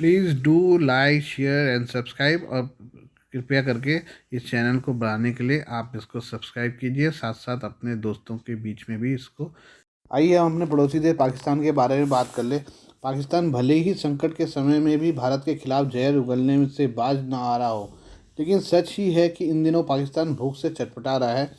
Please do like share and subscribe, और कृपया करके इस चैनल को बढ़ाने के लिए आप इसको सब्सक्राइब कीजिए, साथ साथ अपने दोस्तों के बीच में भी इसको। आइए हम अपने पड़ोसी देश पाकिस्तान के बारे में बात कर ले। पाकिस्तान भले ही संकट के समय में भी भारत के खिलाफ जहर उगलने से बाज न आ रहा हो, लेकिन सच ही है कि इन दिनों पाकिस्तान भूख से चटपटा रहा है।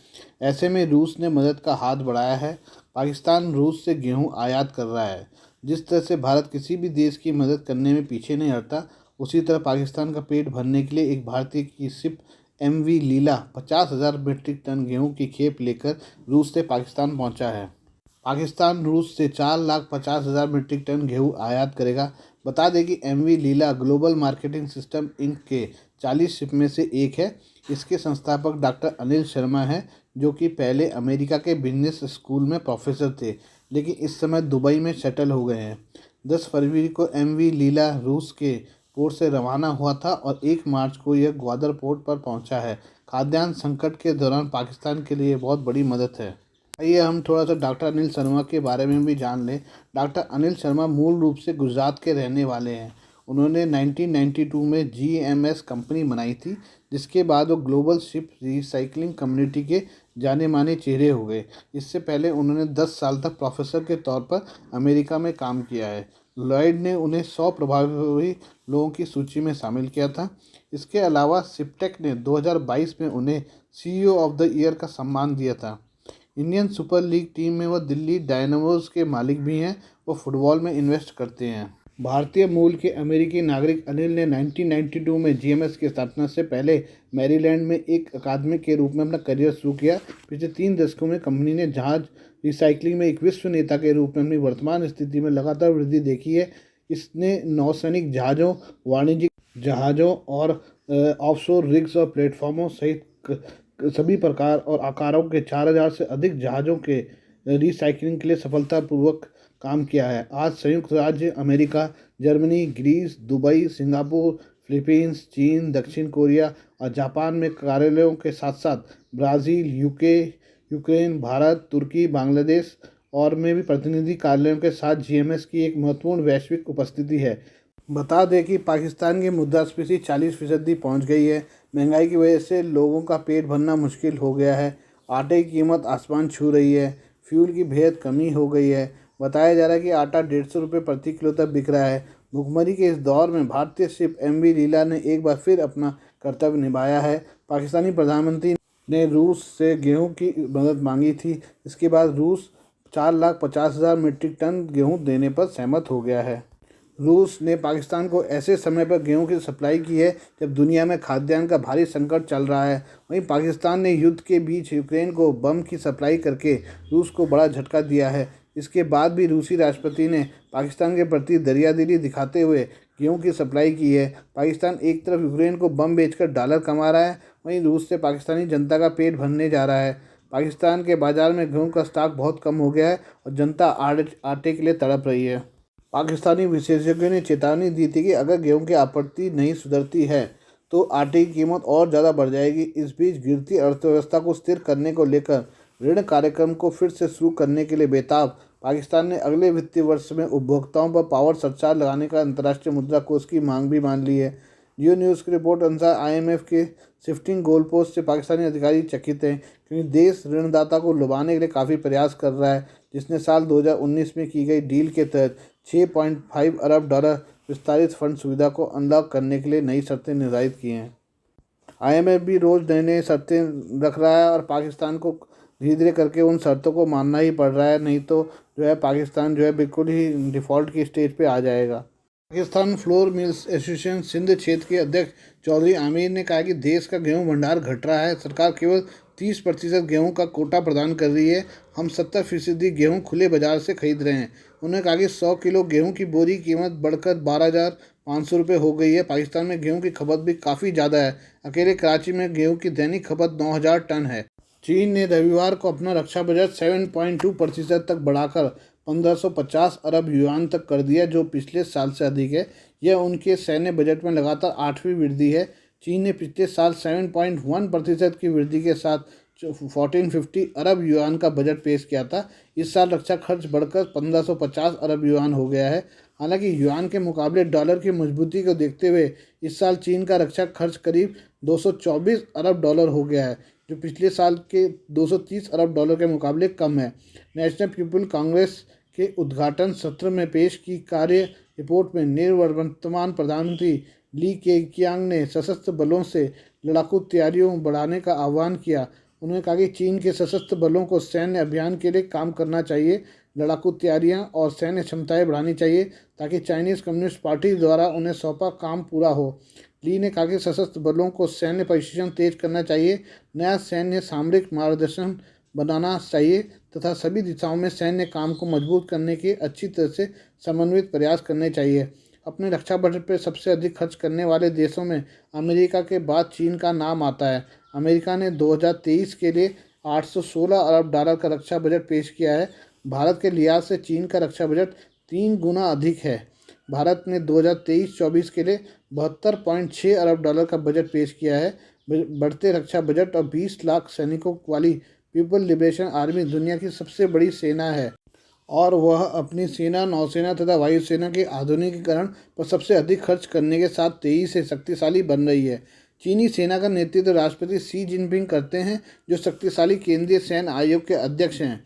ऐसे में रूस ने मदद का हाथ बढ़ाया है। पाकिस्तान रूस से गेहूं आयात कर रहा है। जिस तरह से भारत किसी भी देश की मदद करने में पीछे नहीं हटता, उसी तरह पाकिस्तान का पेट भरने के लिए एक भारतीय की शिप MV लीला 50,000 मीट्रिक टन गेहूं की खेप लेकर रूस से पाकिस्तान पहुंचा है। पाकिस्तान रूस से 4,50,000 मीट्रिक टन गेहूं आयात करेगा। बता दें कि MV लीला ग्लोबल मार्केटिंग सिस्टम इंक के 40 शिप में से एक है। इसके संस्थापक डॉक्टर अनिल शर्मा हैं, जो कि पहले अमेरिका के बिजनेस स्कूल में प्रोफेसर थे, लेकिन इस समय दुबई में सेटल हो गए हैं। 10 फरवरी को MV लीला रूस के पोर्ट से रवाना हुआ था और 1 मार्च को यह ग्वादर पोर्ट पर पहुंचा है। खाद्यान्न संकट के दौरान पाकिस्तान के लिए बहुत बड़ी मदद है। आइए हम थोड़ा सा डॉक्टर अनिल शर्मा के बारे में भी जान लें। डॉक्टर अनिल शर्मा मूल रूप से गुजरात के रहने वाले हैं। उन्होंने 1992 में GMS कंपनी बनाई थी, जिसके बाद वो ग्लोबल शिप रिसाइकलिंग कम्युनिटी के जाने माने चेहरे हो गए। इससे पहले उन्होंने 10 साल तक प्रोफेसर के तौर पर अमेरिका में काम किया है। लॉयड ने उन्हें 100 प्रभावी लोगों की सूची में शामिल किया था। इसके अलावा सिप्टेक ने 2022 में उन्हें CEO ऑफ द ईयर का सम्मान दिया था। इंडियन सुपर लीग टीम में वह दिल्ली डायनामोज के मालिक भी हैं। वो फुटबॉल में इन्वेस्ट करते हैं। भारतीय मूल के अमेरिकी नागरिक अनिल ने 1992 में GMS की स्थापना से पहले मैरीलैंड में एक अकादमिक के रूप में अपना करियर शुरू किया। पिछले 3 दशकों में कंपनी ने जहाज रिसाइकलिंग में एक विश्व नेता के रूप में अपनी वर्तमान स्थिति में लगातार वृद्धि देखी है। इसने नौसैनिक जहाज़ों, वाणिज्यिक जहाज़ों और ऑफशोर रिग्स और प्लेटफॉर्मों सहित सभी प्रकार और आकारों के 4,000 से अधिक जहाज़ों के रिसाइकलिंग के लिए सफलतापूर्वक काम किया है। आज संयुक्त राज्य America, Germany, Greece, Dubai, Singapore, Philippines, चीन, दक्षिण कोरिया और जापान में कार्यालयों के साथ साथ ब्राज़ील, UK, यूक्रेन, भारत, तुर्की, बांग्लादेश और में भी प्रतिनिधि कार्यालयों के साथ GMS की एक महत्वपूर्ण वैश्विक उपस्थिति है। बता दें कि पाकिस्तान की मुद्रास्फीति 40% पहुंच गई है। महंगाई की वजह से लोगों का पेट भरना मुश्किल हो गया है। आटे की कीमत आसमान छू रही है। फ्यूल की बेहद कमी हो गई है। बताया जा रहा है कि आटा 150 रुपये प्रति किलो तक बिक रहा है। भुखमरी के इस दौर में भारतीय शिप MV लीला ने एक बार फिर अपना कर्तव्य निभाया है। पाकिस्तानी प्रधानमंत्री ने रूस से गेहूं की मदद मांगी थी। इसके बाद रूस 4,50,000 मीट्रिक टन गेहूं देने पर सहमत हो गया है। रूस ने पाकिस्तान को ऐसे समय पर गेहूं की सप्लाई की है जब दुनिया में खाद्यान्न का भारी संकट चल रहा है। वहीं पाकिस्तान ने युद्ध के बीच यूक्रेन को बम की सप्लाई करके रूस को बड़ा झटका दिया है। इसके बाद भी रूसी राष्ट्रपति ने पाकिस्तान के प्रति दरियादिली दिखाते हुए गेहूं की सप्लाई की है। पाकिस्तान एक तरफ यूक्रेन को बम बेचकर डॉलर कमा रहा है, वहीं रूस से पाकिस्तानी जनता का पेट भरने जा रहा है। पाकिस्तान के बाज़ार में गेहूँ का स्टॉक बहुत कम हो गया है और जनता आटे के लिए तड़प रही है। पाकिस्तानी विशेषज्ञों ने चेतावनी दी थी कि अगर गेहूं की आपूर्ति नहीं सुधरती है तो आटे की कीमत और ज़्यादा बढ़ जाएगी। इस बीच गिरती अर्थव्यवस्था को स्थिर करने को लेकर ऋण कार्यक्रम को फिर से शुरू करने के लिए बेताब पाकिस्तान ने अगले वित्तीय वर्ष में उपभोक्ताओं पर पावर सरचार्ज लगाने का अंतर्राष्ट्रीय मुद्रा कोष की मांग भी मान ली है। जियो न्यूज़ की रिपोर्ट अनुसार IMF के शिफ्टिंग गोल पोस्ट से पाकिस्तानी अधिकारी चकित हैं, क्योंकि देश ऋणदाता को लुभाने के लिए काफ़ी प्रयास कर रहा है, जिसने साल 2019 में की गई डील के तहत 6.5 अरब डॉलर विस्तारित फंड सुविधा को अनलॉक करने के लिए नई शर्तें निर्धारित की हैं। IMF भी रोज़ नई नई शर्तें रख रहा है और पाकिस्तान को धीरे धीरे करके उन शर्तों को मानना ही पड़ रहा है, नहीं तो जो है पाकिस्तान जो है बिल्कुल ही डिफ़ॉल्ट की स्टेज पे आ जाएगा। Pakistan flour mills association Sindh क्षेत्र के अध्यक्ष चौधरी आमिर ने कहा कि देश का गेहूं भंडार घट रहा है। सरकार केवल 30% गेहूं का कोटा प्रदान कर रही है। हम 70% गेहूं खुले बाजार से खरीद रहे हैं। उन्होंने कहा कि 100 किलो गेहूं की बोरी कीमत बढ़कर 12,500 रुपये हो गई है। पाकिस्तान में गेहूं की खपत भी काफ़ी ज़्यादा है। अकेले कराची में गेहूं की दैनिक खपत 9,000 टन है। चीन ने रविवार को अपना रक्षा बजट 7.2% तक बढ़ाकर 1,550 अरब युआन तक कर दिया, जो पिछले साल से अधिक है। यह उनके सैन्य बजट में लगातार 8वीं वृद्धि है। चीन ने पिछले साल 7.1% की वृद्धि के साथ 1450 अरब युआन का बजट पेश किया था। इस साल रक्षा खर्च बढ़कर 1550 अरब युआन हो गया है। हालांकि युआन के मुकाबले डॉलर की मजबूती को देखते हुए इस साल चीन का रक्षा खर्च करीब 224 अरब डॉलर हो गया है, जो पिछले साल के 230 अरब डॉलर के मुकाबले कम है। नेशनल पीपल कांग्रेस के उद्घाटन सत्र में पेश की कार्य रिपोर्ट में निवर्तमान प्रधानमंत्री ली केकियांग ने सशस्त्र बलों से लड़ाकू तैयारियों बढ़ाने का आह्वान किया। उन्होंने कहा कि चीन के सशस्त्र बलों को सैन्य अभियान के लिए काम करना चाहिए, लड़ाकू तैयारियां और सैन्य क्षमताएं बढ़ानी चाहिए ताकि चाइनीज़ कम्युनिस्ट पार्टी द्वारा उन्हें सौंपा काम पूरा हो। ली ने कहा कि सशस्त्र बलों को सैन्य प्रशिक्षण तेज करना चाहिए, नया सैन्य सामरिक मार्गदर्शन बनाना चाहिए तथा सभी दिशाओं में सैन्य काम को मजबूत करने के अच्छी तरह से समन्वित प्रयास करने चाहिए। अपने रक्षा बजट पर सबसे अधिक खर्च करने वाले देशों में अमेरिका के बाद चीन का नाम आता है। अमेरिका ने 2023 के लिए 816 अरब डॉलर का रक्षा बजट पेश किया है। भारत के लिहाज से चीन का रक्षा बजट 3 गुना अधिक है। भारत ने 2023-24 के लिए 72.6 अरब डॉलर का बजट पेश किया है। बढ़ते रक्षा बजट और 20 लाख सैनिकों वाली पीपल लिबरेशन आर्मी दुनिया की सबसे बड़ी सेना है और वह अपनी सेना, नौसेना तथा वायुसेना के आधुनिकीकरण पर सबसे अधिक खर्च करने के साथ तेजी से शक्तिशाली बन रही है। चीनी सेना का नेतृत्व राष्ट्रपति शी जिनपिंग करते हैं, जो शक्तिशाली केंद्रीय सैन्य आयोग के अध्यक्ष हैं।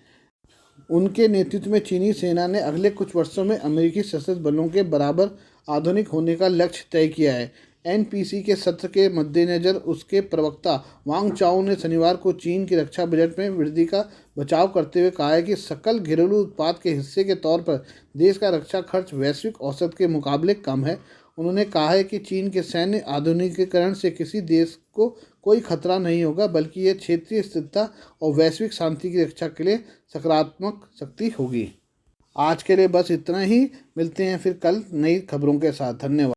उनके नेतृत्व में चीनी सेना ने अगले कुछ वर्षों में अमेरिकी सशस्त्र बलों के बराबर आधुनिक होने का लक्ष्य तय किया है। एनपीसी के सत्र के मद्देनज़र उसके प्रवक्ता वांग चाओ ने शनिवार को चीन के रक्षा बजट में वृद्धि का बचाव करते हुए कहा है कि सकल घरेलू उत्पाद के हिस्से के तौर पर देश का रक्षा खर्च वैश्विक औसत के मुकाबले कम है। उन्होंने कहा है कि चीन के सैन्य आधुनिकीकरण से किसी देश को कोई खतरा नहीं होगा, बल्कि यह क्षेत्रीय स्थिरता और वैश्विक शांति की रक्षा के लिए सकारात्मक शक्ति होगी। आज के लिए बस इतना ही। मिलते हैं फिर कल नई खबरों के साथ। धन्यवाद।